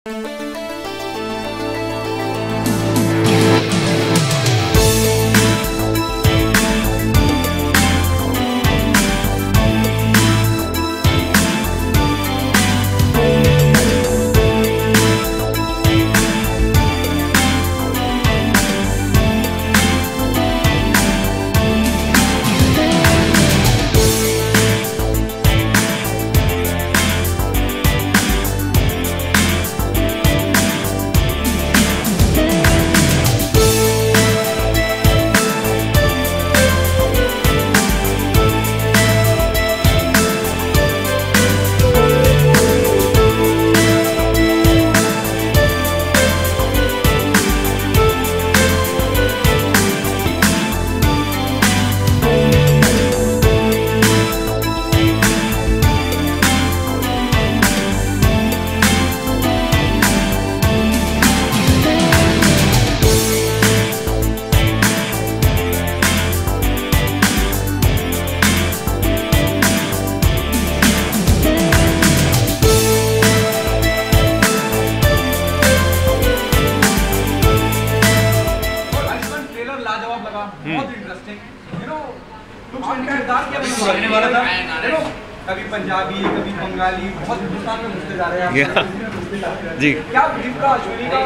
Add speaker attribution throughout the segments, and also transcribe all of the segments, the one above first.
Speaker 1: बहुत इंटरेस्टिंग लगने वाला था। कभी पंजाबी कभी बंगाली, बहुत हिंदुस्तान में घुसते जा रहे हैं
Speaker 2: जी।
Speaker 1: क्या बिलीव का अश्विनी का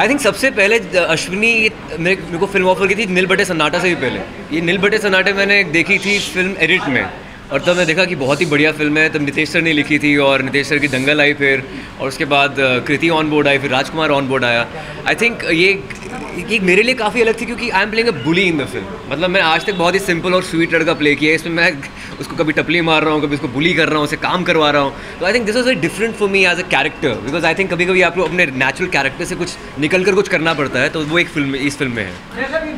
Speaker 2: आई थिंक सबसे पहले अश्विनी मेरे को फिल्म ऑफर की थी नील बटे सन्नाटा से भी पहले। ये नील बटे सन्नाटे मैंने देखी थी फिल्म एडिट में, और तब मैं देखा कि बहुत ही बढ़िया फिल्म है। तब नितेश सर ने लिखी थी और नितेश सर की दंगल आई फिर, और उसके बाद कृति ऑन बोर्ड आई, फिर राजकुमार ऑन बोर्ड आया। आई थिंक ये मेरे लिए काफ़ी अलग थी क्योंकि I am playing a bully in the film. मतलब मैं आज तक बहुत ही सिंपल और स्वीट लड़का प्ले किया है, इसमें मैं उसको कभी टपली मार रहा हूँ, कभी उसको बुली कर रहा हूँ, उसे काम करवा रहा हूँ। तो I think this was very different for me as a character, because I think कभी कभी आपको अपने नेचुरल कैरेक्टर से कुछ निकल कर कुछ करना पड़ता है, तो वो एक फिल्म इस फिल्म में है।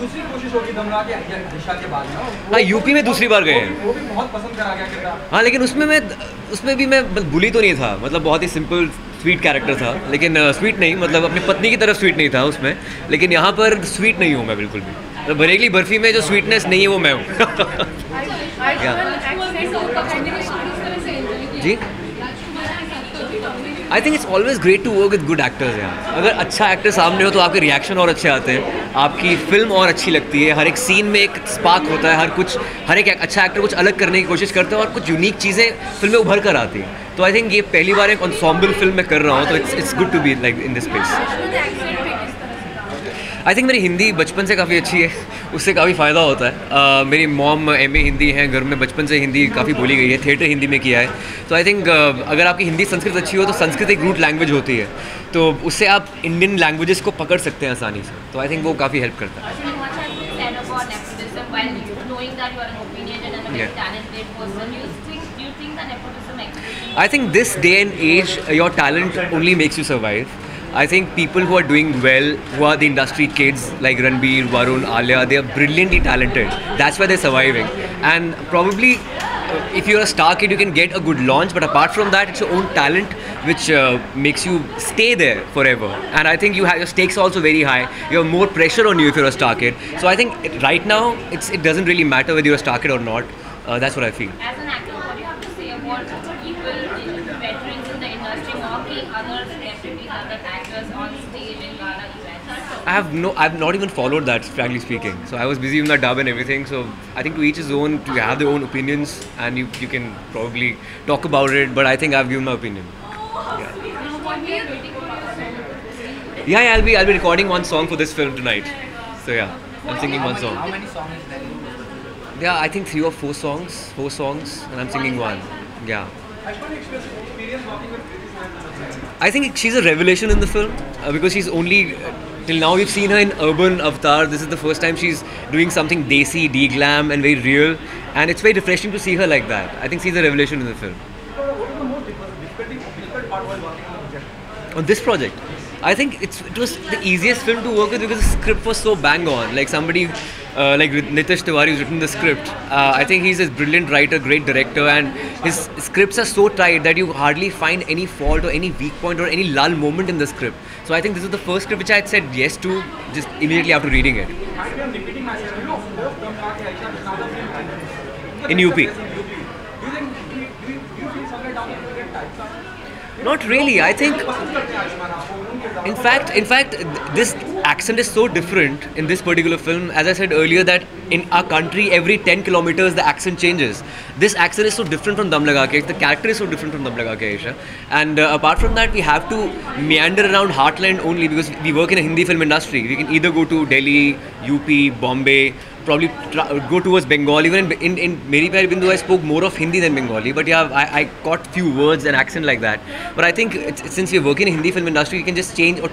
Speaker 1: दूसरी कोशिश होगी दमरा के के बाद।
Speaker 2: हाँ, यूपी में दूसरी बार गए हैं,
Speaker 1: वो भी बहुत पसंद करा गया किरदार।
Speaker 2: हाँ, लेकिन उसमें भी मैं बुली तो नहीं था, मतलब बहुत ही सिंपल स्वीट कैरेक्टर था। लेकिन स्वीट नहीं, मतलब अपनी पत्नी की तरफ स्वीट नहीं था उसमें, लेकिन यहाँ पर स्वीट नहीं हूँ मैं बिल्कुल भी। तो बरेली बर्फी में जो स्वीटनेस नहीं है वो मैं हूँ। जी, I think it's always great to work with good actors यार। अगर अच्छा एक्टर सामने हो तो आपके रिएक्शन और अच्छे आते हैं, आपकी फिल्म और अच्छी लगती है। हर एक सीन में एक स्पार्क होता है, हर एक अच्छा एक्टर कुछ अलग करने की कोशिश करता है और कुछ यूनिक चीज़ें फिल्म में उभर कर आती हैं। तो आई थिंक ये पहली बार एक एंसेम्बल फिल्म में कर रहा हूँ, तो it's good to be like in this space. I think मेरी हिंदी बचपन से काफ़ी अच्छी है, उससे काफ़ी फ़ायदा होता है। मेरी मॉम MA हिंदी हैं, घर में बचपन से हिंदी काफ़ी बोली गई है, थिएटर हिंदी में किया है। तो आई थिंक अगर आपकी हिंदी संस्कृत अच्छी हो तो संस्कृत एक रूट लैंग्वेज होती है, तो उससे आप इंडियन लैंग्वेजेस को पकड़ सकते हैं आसानी से। तो आई थिंक वो काफ़ी हेल्प करता है। I think this day and age, your talent only makes you survive. I think people who are doing well, who are the industry kids like Ranbir, Varun, Alia, they are brilliantly talented. That's why they're surviving. And probably, if you're a star kid, you can get a good launch. But apart from that, it's your own talent which makes you stay there forever. And I think your stakes are also very high. You have more pressure on you if you're a star kid. So I think right now, it doesn't really matter whether you're a star kid or not. That's what I feel.
Speaker 3: As an actor, what do you have to say about people, veterans in the industry, mocking other celebrities, other actors on stage in gala events?
Speaker 2: I've not even followed that, frankly speaking. So I was busy with my dub and everything. So I think to each his own, to have their own opinions, and you can probably talk about it. But I think I've given my opinion. Yeah, I'll be recording one song for this film tonight. So yeah, I'm singing one song.
Speaker 1: How many songs is there?
Speaker 2: Yeah, I think 3 or 4 songs, and I'm singing one. Yeah. I think she's a revelation in the film because she's only till now we've seen her in urban avatar. This is the first time she's doing something desi, de-glam and very real, and it's very refreshing to see her like that. I think she's a revelation in the film.
Speaker 1: What was the most difficult part while working on the project?
Speaker 2: On this project, I think it was the easiest film to work with because the script was so bang on. Like somebody like Nitish Tiwari who's written the script. I think he's a brilliant writer, great director, and his scripts are so tight that you hardly find any fault or any weak point or any lull moment in the script. So I think this is the first script which I had said yes to just immediately after reading it.
Speaker 1: Might be a repeating message, you know, both Dhamra ke Aisha is another film.
Speaker 2: In UP.
Speaker 1: Do you feel somewhere down the line types of?
Speaker 2: Not really. I think, in fact, this accent is so different in this particular film. As I said earlier, that in our country, every 10 kilometers the accent changes. This accent is so different from Dum Laga Ke. The character is so different from Dum Laga Ke, Aisha. And apart from that, we have to meander around heartland only because we work in a Hindi film industry. We can either go to Delhi, UP, Bombay, probably go towards Bengal. Even in Meri Pyari Bindu, I spoke more of Hindi than Bengali. But yeah, I caught few words and accent like that. But I think since we're working in a Hindi film industry, we can just change or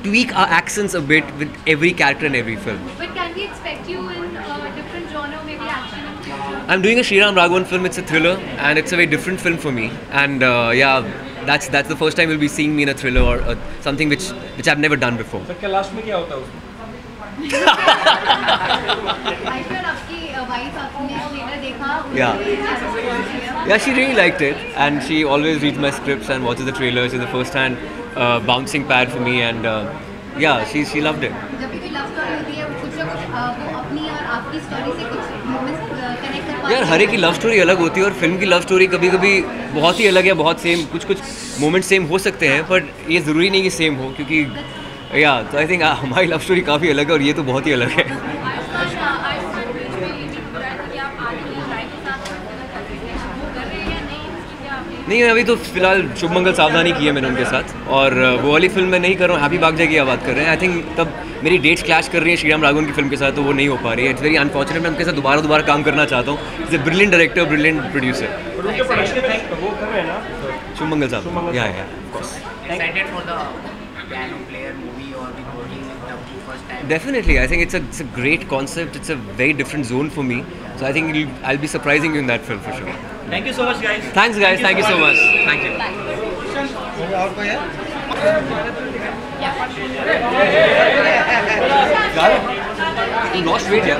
Speaker 2: tweak our accents a bit with every character in every film.
Speaker 4: But can we expect you in a different genre, maybe action and future?
Speaker 2: I'm doing a Sriram Raghavan film. It's a thriller, and it's a very different film for me. And yeah, that's the first time you'll be seeing me in a thriller or something which I've never done before.
Speaker 1: Sir क्या last में क्या होता है उसमें?
Speaker 4: आयुष्मान, आपकी wife आपने trailer देखा?
Speaker 2: Yeah. Yeah, she really liked it, and she always reads my scripts and watches the trailers. She's the first-hand bouncing pad for me, and yeah, she loved it.
Speaker 4: जब भी कोई लव स्टोरी होती है, कुछ ना कुछ वो अपनी और आपकी स्टोरी से कुछ मोमेंट्स कनेक्ट कर पाते हैं।
Speaker 2: यार हर एक की लव स्टोरी अलग होती है, और फिल्म की लव स्टोरी कभी कभी बहुत ही अलग है, बहुत सेम, कुछ मोमेंट सेम हो सकते हैं, पर ये ज़रूरी नहीं कि सेम हो, क्योंकि या तो आई थिंक हमारी लव स्टोरी काफ़ी अलग है और ये तो बहुत ही अलग है। नहीं, अभी तो फिलहाल शुभ मंगल सावधानी की है मैंने उनके साथ, और वो वाली फिल्म मैं नहीं कर रहा हूँ, हैप्पी भाग जाएगी आप बात कर रहे हैं। आई थिंक तब मेरी डेट्स क्लैश कर रही है श्रीराम राघवन की फिल्म के साथ, तो वो नहीं हो पा रही है। It's very unfortunate. मैं उनके साथ दोबारा काम करना चाहता हूँ। It's a brilliant director, brilliant producer. Shubh Mangal साहब, या of course.
Speaker 5: Excited for the piano player movie or the working with the first time?
Speaker 2: Definitely, I think it's a great concept. It's a very different zone for me. So I think I'll be surprising you in that film for sure.
Speaker 1: Thank you so much, guys.
Speaker 2: Thanks, guys. Thank you so much. Thank you.
Speaker 1: और कोई है?
Speaker 2: You lost weight, yeah.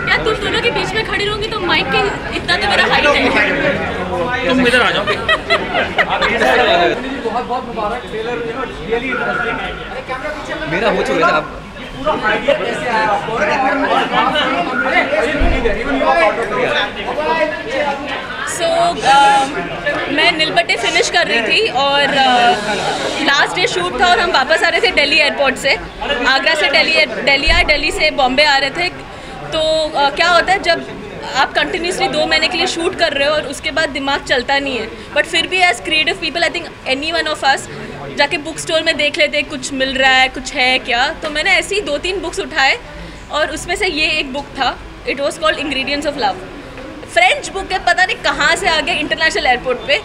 Speaker 6: यार तुम दोनों के बीच में खड़ी रहूंगी तो माइक के इतना तो मेरा हाइट है।
Speaker 1: तुम इधर आ जाओ। बहुत मुबारक। Trailer really interesting.
Speaker 2: मेरा हो चुका है आप।
Speaker 1: पूरा आइडिया कैसे आया आपको?
Speaker 6: मैं नीलबट्टे फिनिश कर रही थी और लास्ट डे शूट था और हम वापस आ रहे थे दिल्ली एयरपोर्ट से। आगरा से दिल्ली से बॉम्बे आ रहे थे। तो क्या होता है जब आप कंटिन्यूसली 2 महीने के लिए शूट कर रहे हो और उसके बाद दिमाग चलता नहीं है, बट फिर भी as creative people I think any one of us जाके बुक स्टोर में देख लेते कुछ मिल रहा है, कुछ है क्या। तो मैंने ऐसे ही 2-3 बुक्स उठाए और उसमें से ये एक बुक था। It was called ingredients of love. French book है, पता नहीं कहाँ से आ गया इंटरनेशनल एयरपोर्ट पे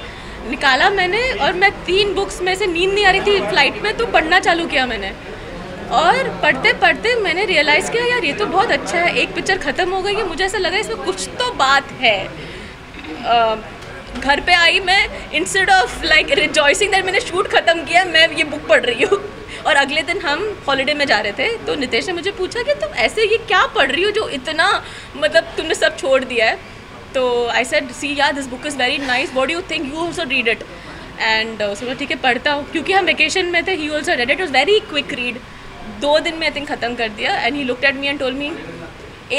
Speaker 6: निकाला मैंने, और मैं 3 बुक्स में से नींद नहीं आ रही थी फ्लाइट में, तो पढ़ना चालू किया मैंने। और पढ़ते पढ़ते मैंने रियलाइज़ किया यार ये तो बहुत अच्छा है। एक पिक्चर ख़त्म हो गई है, मुझे ऐसा लगा इसमें कुछ तो बात है। घर पे आई मैं, instead of like rejoicing that मैंने शूट ख़त्म किया, मैं ये बुक पढ़ रही हूँ। और अगले दिन हम हॉलीडे में जा रहे थे, तो नितेश ने मुझे पूछा कि तुम ऐसे ये क्या पढ़ रही हो जो इतना मतलब तुमने सब छोड़ दिया है। तो आई सेड सी यार this book is very nice, what do you think, you also read it. And उसने ठीक है पढ़ता हूँ, क्योंकि हम वेकेशन में थे। He also read it, was very quick read, 2 दिन में आई थिंक ख़त्म कर दिया। And he looked at me and told me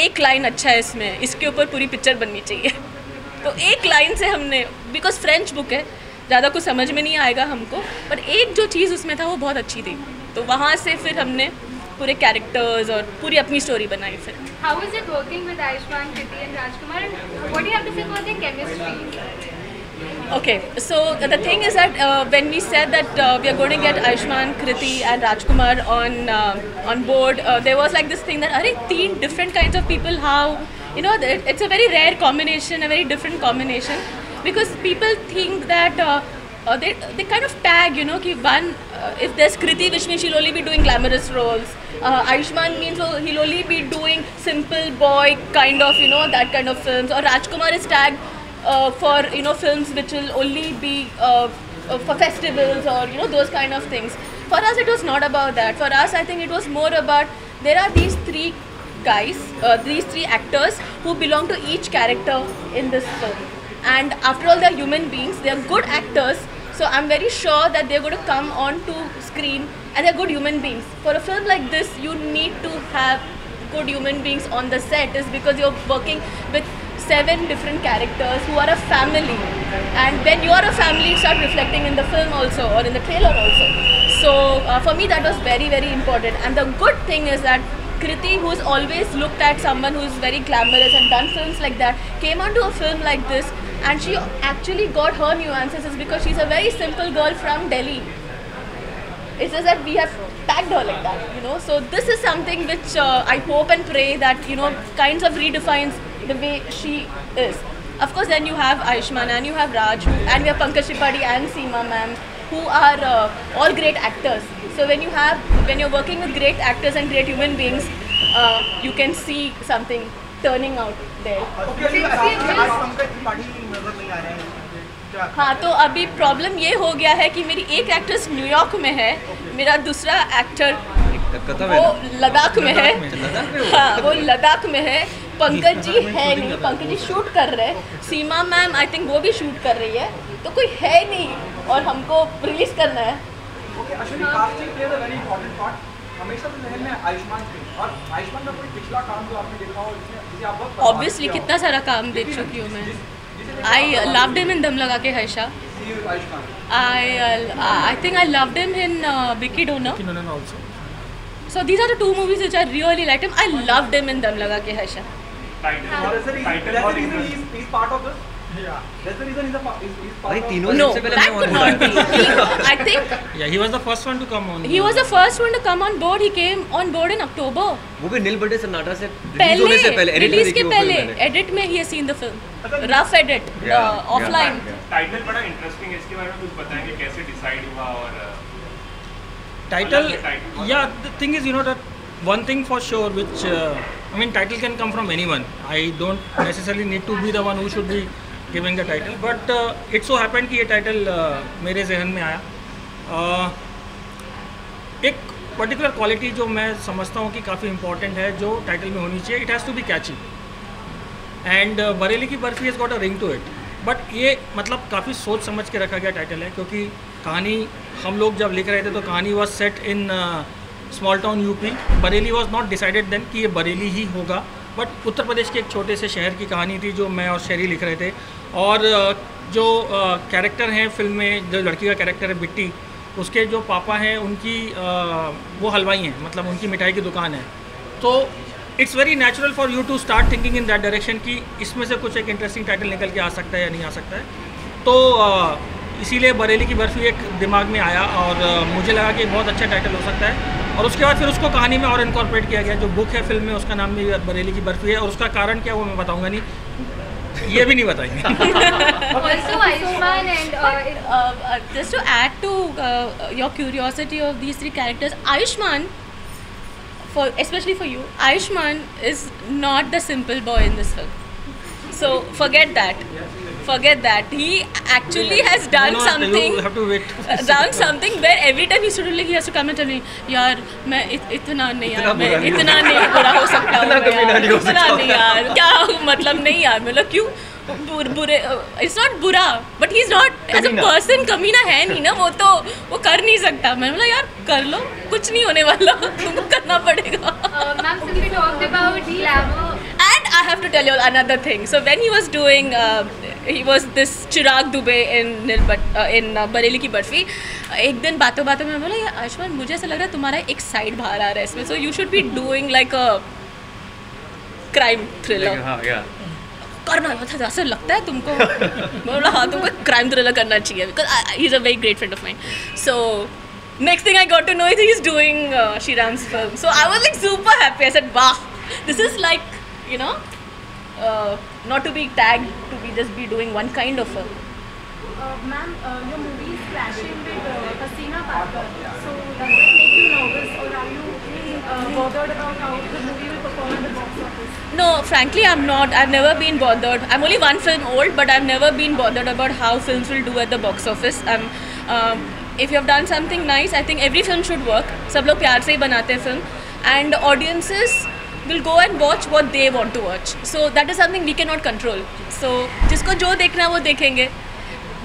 Speaker 6: एक लाइन अच्छा है इसमें, इसके ऊपर पूरी पिक्चर बननी चाहिए। तो एक लाइन से हमने, बिकॉज फ्रेंच बुक है ज़्यादा कुछ समझ में नहीं आएगा हमको, पर एक जो चीज़ उसमें था वो बहुत अच्छी थी। तो वहाँ से फिर हमने पूरे कैरेक्टर्स और पूरी अपनी स्टोरी बनाई फिर।
Speaker 4: How is it working with Ayushmann, Kriti and Rajkumar, and what do you have to say about their chemistry?
Speaker 6: Okay, so the thing is that when we said that we are going to get Ayushmann, Kriti and Rajkumar on board, there was like this thing that are 3 different kinds of people, how, you know, it's a very rare combination, a very different combination, because people think that they kind of tag, you know, ki one, if there's Kriti, which means she'll only be doing glamorous roles. Ayushmann means he'll only be doing simple boy kind of, you know, that kind of films. Or Rajkumar is tagged for, you know, films which will only be for festivals or, you know, those kind of things. For us, it was not about that. For us, I think it was more about there are these 3 guys, these 3 actors who belong to each character in this film. And after all, they're human beings. They're good actors. So I'm very sure that they're going to come onto screen and they're good human beings. For a film like this, you need to have good human beings on the set, is because you're working with 7 different characters who are a family, and when you are a family, it starts reflecting in the film also or in the trailer also. So for me that was very, very important. And the good thing is that Kriti, who's always looked at someone who's very glamorous and done films like that, came onto a film like this, and she actually got her nuances is because she's a very simple girl from Delhi. It's just that we have tagged her like that, you know. So this is something which I hope and pray that, you know, kinds of redefines the way she is. Of course, then you have Ayushmann and you have Raj and we have Pankaj Tripathi and Seema ma'am, who are all great actors. So when you're working with great actors and great human beings, you can see something turning out there. हाँ, तो अभी problem ये हो गया है कि मेरी एक एक्ट्रेस न्यूयॉर्क में है, मेरा दूसरा एक्टर वो लद्दाख में है। हाँ, वो लद्दाख में है। पंकज जी है नहीं, पंकज जी शूट कर रहे हैं। सीमा मैम आई थिंक वो भी शूट कर रही है, तो कोई है नहीं और हमको रिलीज करना है।
Speaker 1: Ashwini, casting plays a very important part. हमेशा तो जहन में आयुष्मान थे, और आयुष्मान का कोई पिछला काम जो आपने देखा हो जिसे आप बहुत
Speaker 6: ऑब्वियसली कितना सारा काम देख चुकी हूँ मैं। I loved him in दम लगा के Harsha. I think I loved him in Vicky Donor
Speaker 7: also.
Speaker 6: So these are the 2 movies which I really liked him. I loved him in दम लगा के Harsha.
Speaker 1: That's the reason he's part of this. Yeah. That's the reason he's part of this.
Speaker 6: No, that could not be. I think
Speaker 7: Yeah, he was the first one to come on.
Speaker 6: he was the first one to come on board. He came on board in October.
Speaker 2: वो भी नील बटे सन्नाटा से release होने से पहले,
Speaker 6: release के पहले एडिट में ही seen the film, rough edit offline.
Speaker 8: Title बड़ा इंटरेस्टिंग है, इसके बारे में कुछ बताएंगे कैसे डिसाइड हुआ? और
Speaker 7: Title, yeah, the thing is, you know, that one thing for sure, which I mean, title can come from anyone. I don't necessarily need to be the one who should be giving the title, but it so happened कि ये title मेरे जहन में आया। एक particular quality जो मैं समझता हूँ कि काफ़ी इंपॉर्टेंट है, जो टाइटल में होनी चाहिए, it has to be catchy, and Bareilly Ki Barfi has got a ring to it. But ये मतलब काफ़ी सोच समझ के रखा गया टाइटल है, क्योंकि कहानी हम लोग जब लिख रहे थे तो कहानी was set in small town UP. Bareilly was not decided then कि ये बरेली ही होगा, बट उत्तर प्रदेश के एक छोटे से शहर की कहानी थी जो मैं और शेरी लिख रहे थे। और जो कैरेक्टर हैं फिल्म में, जो लड़की का कैरेक्टर है बिट्टी, उसके जो पापा हैं उनकी वो हलवाई हैं, मतलब उनकी मिठाई की दुकान है। तो it's very natural for you to start thinking in that direction कि इसमें से कुछ एक इंटरेस्टिंग टाइटल निकल के आ सकता है या नहीं आ सकता है। तो इसीलिए बरेली की बर्फ़ी एक दिमाग में आया और मुझे लगा कि बहुत अच्छा टाइटल हो सकता है। और उसके बाद फिर उसको कहानी में और इनकॉर्पोरेट किया गया। जो बुक है फिल्म में, उसका नाम भी बरेली की बर्फ़ी है, और उसका कारण क्या वो मैं बताऊंगा नहीं, ये भी नहीं बताएंगे।
Speaker 4: Also Ayushmann and
Speaker 6: just to add to your curiosity of these 3 characters, Ayushmann, especially for you, Ayushmann is not the simple boy in this film. So forget that. He actually has done something.
Speaker 7: You have to wait.
Speaker 6: Done something where every time he should like he has to come and tell me, यार मैं इतना नहीं यार, मैं इतना नहीं बुरा हो सकता हूँ, इतना नहीं यार, क्या मतलब नहीं यार, मतलब क्यों बुरे, इट्स नॉट बुरा, but he is not as a person कमीना है नहीं ना, वो कर नहीं सकता। मैं बोला यार कर लो, कुछ नहीं होने वाला, तुमको करना पड़ेगा।
Speaker 4: Ma'am, since we talked about glamour,
Speaker 6: and I have to tell you another thing. So when he was doing he was this Chirag Dubey in Bareilly Ki barfi, एक दिन बातों बातों में बोला यार आयुष्मान, मुझे ऐसा लग रहा है तुम्हारा एक साइड बाहर आ रहा है इसमें, so you should be doing like a crime thriller. करना ऐसा लगता है तुमको? मैं बोला हाँ, तुमको क्राइम थ्रिलर करना चाहिए, because he is a very great friend of mine. So next thing I got to know is he is doing Sriram's film, so I was like super happy. I said वाह, this is like you know not to be tagged, to be just be doing one kind of film.
Speaker 9: Ma'am, your movie is clashing with Kaseena Parker. So does that make you nervous, or are you bothered about how the movie will perform at the box office?
Speaker 6: No, frankly, I'm not. I've never been bothered. I'm only one film old, but I've never been bothered about how films will do at the box office. If you have done something nice, I think every film should work. सब लोग प्यार से ही बनाते हैं film, and audiences will go and watch what they want to watch. So that is something we cannot control. So जिसको जो देखना है वो देखेंगे.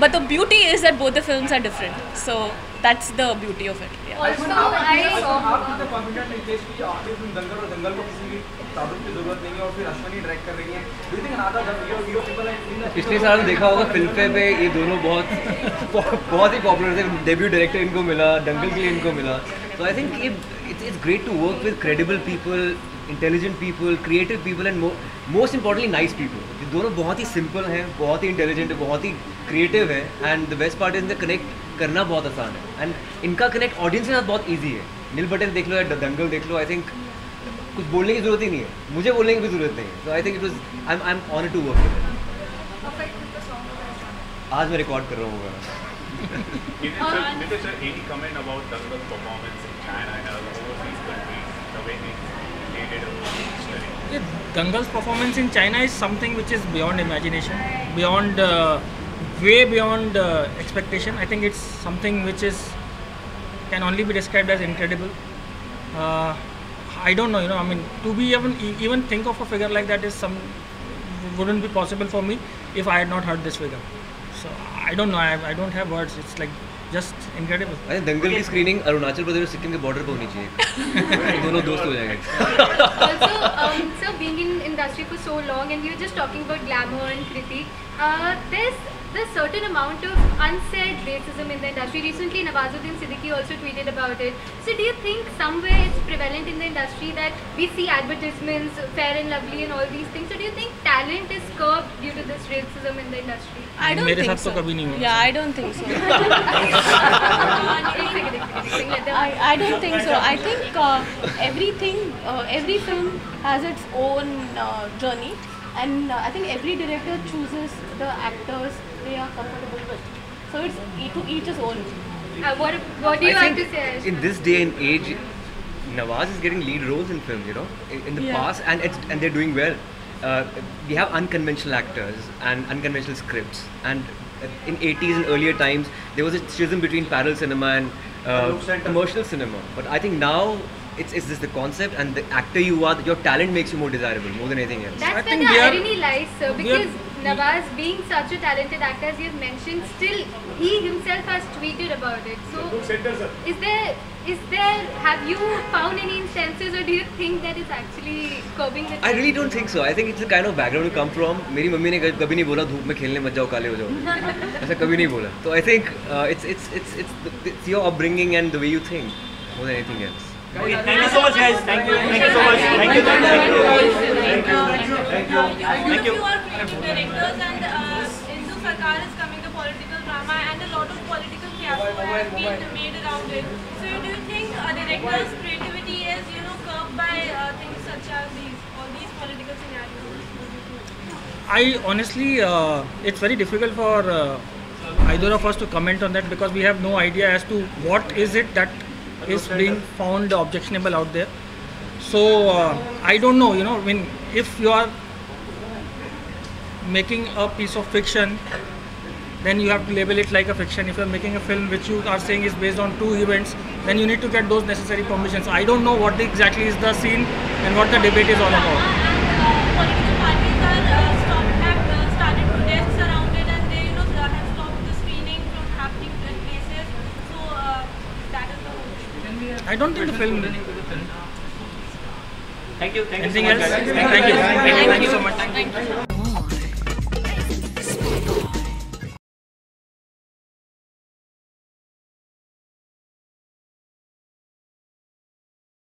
Speaker 6: But the beauty is that both the films are different. So that's the beauty of it. Yeah.
Speaker 1: Ayushman,
Speaker 4: Also,
Speaker 1: आप कितने confident हैं नितेश की आखिर फिल्म दंगल और दंगल को किसी की तारुफ की जरूरत नहीं है और फिर अश्विनी डायरेक्ट कर रही हैं? Do you think another hero people है?
Speaker 2: पिछले साल देखा होगा फिल्म फेयर पे ये दोनों बहुत ही पॉपुलर थे. डेब्यू डायरेक्टर इनको मिला, दंगल के लिए इनको मिला. तो I think it's great to work with credible people, intelligent people, creative people and most importantly nice people. ये दोनों बहुत ही सिंपल हैं, बहुत ही इंटेलिजेंट है, बहुत ही क्रिएटिव है. And the best part is इनका कनेक्ट करना बहुत आसान है एंड इनका कनेक्ट ऑडियंस के साथ बहुत ईजी है. नील बटन देख लो या दंगल देख लो, आई थिंक कुछ बोलने की जरूरत ही नहीं है, मुझे बोलने की भी जरूरत नहीं है. So I think it was I am honoured to work with it. आज मैं रिकॉर्ड कर रहा हूँ.
Speaker 8: Nitesh sir, any comment about Dangal's performance in China and other overseas countries, the way they did a
Speaker 7: Dangal's performance in China is something which is beyond imagination, beyond way beyond expectation. I think it's something which can only be described as incredible. I don't know, I mean, to be even think of a figure like that wouldn't be possible for me if I had not heard this figure. So I don't know, I don't have words. It's like just incredible.
Speaker 2: I think दंगल की screening Arunachal Pradesh और सिक्किम के border पर होनी चाहिए. दोनों दोस्त हो जाएंगे.
Speaker 4: Also, sir, being in industry for so long, and we were just talking about glamour and Kriti, there's certain amount of unsaid racism in the industry. Recently, Nawazuddin Siddiqui also tweeted about it. So, do you think somewhere it's prevalent in the industry that we see advertisements, Fair and Lovely, and all these things? So, do you think talent is curbed due to this racism in the industry?
Speaker 6: I don't
Speaker 7: मेरे
Speaker 6: think
Speaker 7: साथ
Speaker 6: so.
Speaker 7: तो कभी नहीं हुआ.
Speaker 6: Yeah, I don't think so. I don't think so. I think every film has its own journey, and I think every director chooses the actors they are comfortable with. So it's to each his own.
Speaker 4: What do you
Speaker 2: I
Speaker 4: have to
Speaker 2: think
Speaker 4: say, Aishwarya?
Speaker 2: in this day and age, Nawaz is getting lead roles in films, in the
Speaker 6: Yeah.
Speaker 2: past, and they're doing well. We have unconventional actors and unconventional scripts, and in 80s and earlier times there was a schism between parallel cinema and commercial cinema. But I think now it's just the concept and the actor you are, your talent makes you more desirable more than anything else.
Speaker 4: That's
Speaker 7: I
Speaker 4: where
Speaker 7: think
Speaker 4: the
Speaker 7: we are-
Speaker 4: irony lies, sir,
Speaker 7: we are-
Speaker 4: because Nawaz, being such a talented actor, as you have mentioned, still he himself has tweeted about it. So, have you found any instances, or do you think that it's actually curbing the
Speaker 2: I really don't think so. I think it's the kind of background you come from. मेरी mummy ने कभी नहीं बोला धूप में खेलने मत जाओ काले हो जाओ. ऐसा कभी नहीं बोला. So I think it's your upbringing and the way you think more than anything else.
Speaker 5: Okay, thank you so much, guys. Thank you so much. Thank you.
Speaker 9: You are creative directors, and Hindu Sarkar is coming, the political drama, and a lot of political fiasco has been made around it. So do you think a director's creativity is, curbed by things such as all these political scenarios?
Speaker 7: I honestly, it's very difficult for either of us to comment on that, because we have no idea as to what is it that is being found objectionable out there. So I don't know, I mean, if you are making a piece of fiction, then you have to label it like a fiction. If you are making a film which you are saying is based on true events, then you need to get those necessary permissions. I don't know what exactly is the scene and what the debate is all about.
Speaker 9: Political parties have started protests around it, and they have stopped the screening from happening in places. So that is the whole issue.
Speaker 7: I don't think the film.
Speaker 5: Thank you.
Speaker 7: Anything else? Thank you. Thank you so much.